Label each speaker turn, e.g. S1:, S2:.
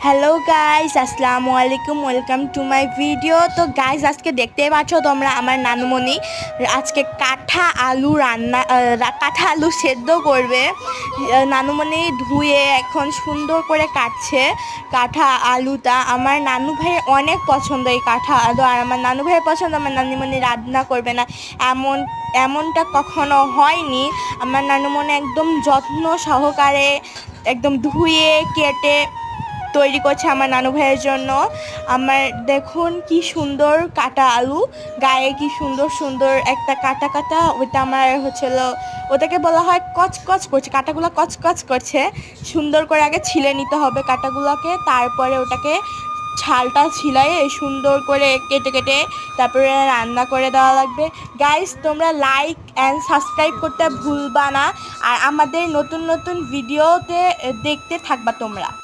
S1: Hello guys, আসসালামু আলাইকুম, welcome to my video. তো গাইস, আজকে দেখতেই পাচ্ছ তোমরা আমার নানুমণি আজকে কাঠা আলু সেদ্ধ করবে। নানুমণি ধুয়ে এখন সুন্দর করে কাটছে কাঠা আলুটা। আমার নানু ভাইয়ের অনেক পছন্দ এই কাঠা আলু, আর আমার নানু ভাইয়ের পছন্দ আমার নানুমণি রান্না করবে না এমনটা কখনো হয়নি। আমার নানুমণি একদম যত্ন সহকারে একদম ধুয়ে কেটে তৈরি করছে আমার নানু ভাইয়ের জন্য। আমার দেখুন কি সুন্দর কাটা আলু, গায়ে কি সুন্দর সুন্দর একটা কাটা কাটা, ওইটা আমার হচ্ছিল, ওটাকে বলা হয় কচকচ করছে, কাটাগুলো কচকচ করছে। সুন্দর করে আগে ছিলে নিতে হবে কাটাগুলোকে, তারপরে ওটাকে ছালটা ছিলাই সুন্দর করে কেটে কেটে তারপরে রান্না করে দেওয়া লাগবে। গাইস, তোমরা লাইক অ্যান্ড সাবস্ক্রাইব করতে ভুলবা না, আর আমাদের নতুন নতুন ভিডিওতে দেখতে থাকবা তোমরা।